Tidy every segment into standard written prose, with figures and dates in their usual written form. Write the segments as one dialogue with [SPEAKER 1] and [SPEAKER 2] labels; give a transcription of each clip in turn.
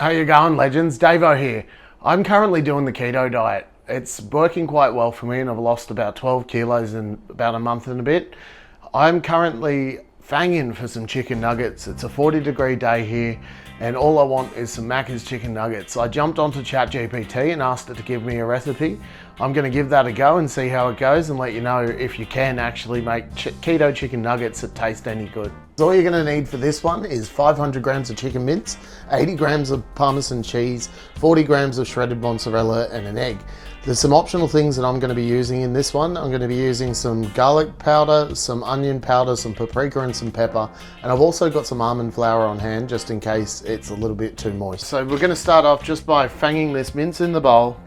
[SPEAKER 1] How you going, legends? Davo here. I'm currently doing the keto diet. It's working quite well for me and I've lost about 12 kilos in about a month and a bit. I'm currently fanging for some chicken nuggets. It's a 40-degree day here and all I want is some Macca's chicken nuggets. I jumped onto ChatGPT and asked it to give me a recipe. I'm going to give that a go and see how it goes and let you know if you can actually make keto chicken nuggets that taste any good. So all you're going to need for this one is 500 grams of chicken mince, 80 grams of Parmesan cheese, 40 grams of shredded mozzarella and an egg. There's some optional things that I'm going to be using in this one. I'm going to be using some garlic powder, some onion powder, some paprika and some pepper. And I've also got some almond flour on hand just in case it's a little bit too moist. So we're going to start off just by fanging this mince in the bowl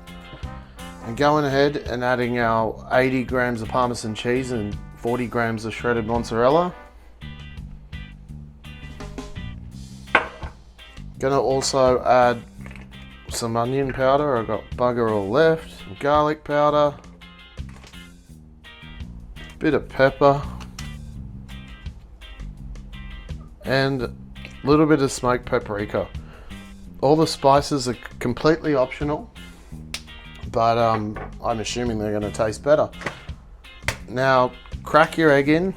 [SPEAKER 1] and going ahead and adding our 80 grams of Parmesan cheese and 40 grams of shredded mozzarella. Gonna also add some onion powder. I've got bugger all left. Some garlic powder. Bit of pepper. And a little bit of smoked paprika. All the spices are completely optional, but I'm assuming they're gonna taste better. Now, crack your egg in.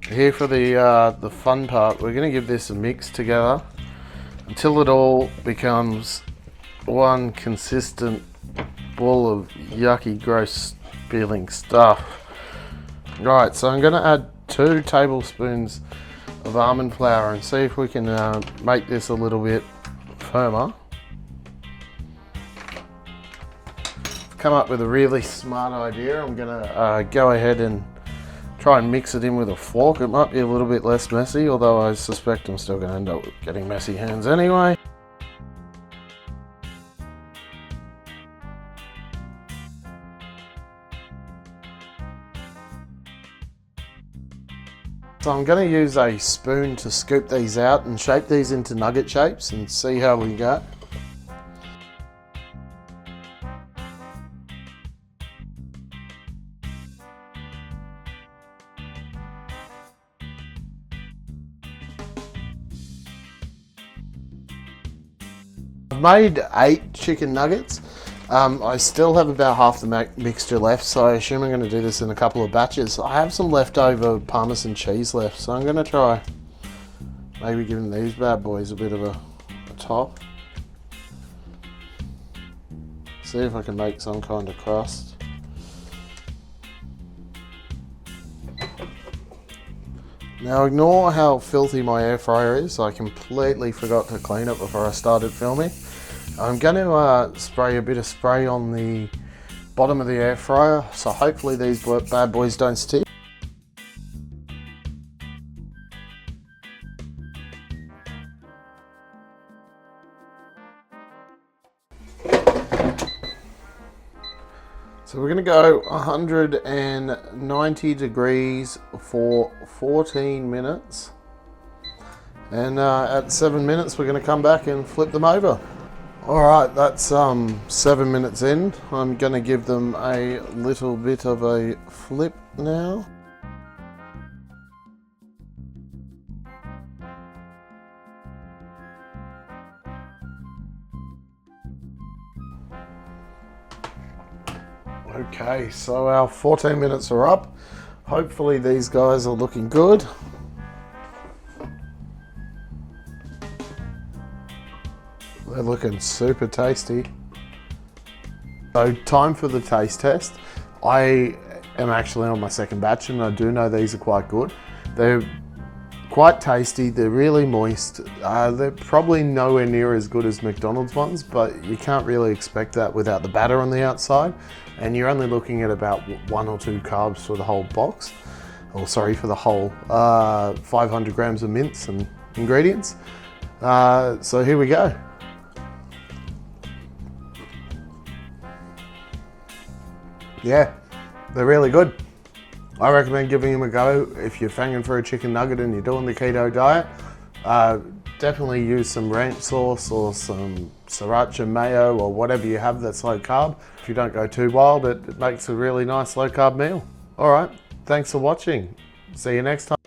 [SPEAKER 1] Here for the fun part, we're going to give this a mix together until it all becomes one consistent ball of yucky, gross feeling stuff. Right, so I'm going to add 2 tablespoons of almond flour and see if we can make this a little bit firmer. Come up with a really smart idea. I'm going to go ahead and try and mix it in with a fork. It might be a little bit less messy, although I suspect I'm still going to end up getting messy hands anyway. So I'm going to use a spoon to scoop these out and shape these into nugget shapes and see how we go. I've made 8 chicken nuggets. I still have about half the mixture left, so I assume I'm going to do this in a couple of batches. I have some leftover Parmesan cheese left, so I'm going to try maybe giving these bad boys a bit of a top. See if I can make some kind of crust. Now ignore how filthy my air fryer is. I completely forgot to clean it before I started filming. I'm going to spray a bit of spray on the bottom of the air fryer, so hopefully these bad boys don't stick. So we're going to go 190 degrees for 14 minutes. And at 7 minutes, we're going to come back and flip them over. All right, that's 7 minutes in. I'm going to give them a little bit of a flip now. Okay, so our 14 minutes are up. Hopefully these guys are looking good. They're looking super tasty. So time for the taste test. I am actually on my second batch and I do know these are quite good. They're quite tasty, they're really moist. They're probably nowhere near as good as McDonald's ones, but you can't really expect that without the batter on the outside. And you're only looking at about 1 or 2 carbs for the whole box. Or sorry, for the whole 500 grams of mince and ingredients. So here we go. Yeah, they're really good. I recommend giving them a go if you're fanging for a chicken nugget and you're doing the keto diet. Definitely use some ranch sauce or some sriracha mayo or whatever you have that's low carb. If you don't go too wild, it makes a really nice low carb meal. All right, thanks for watching. See you next time.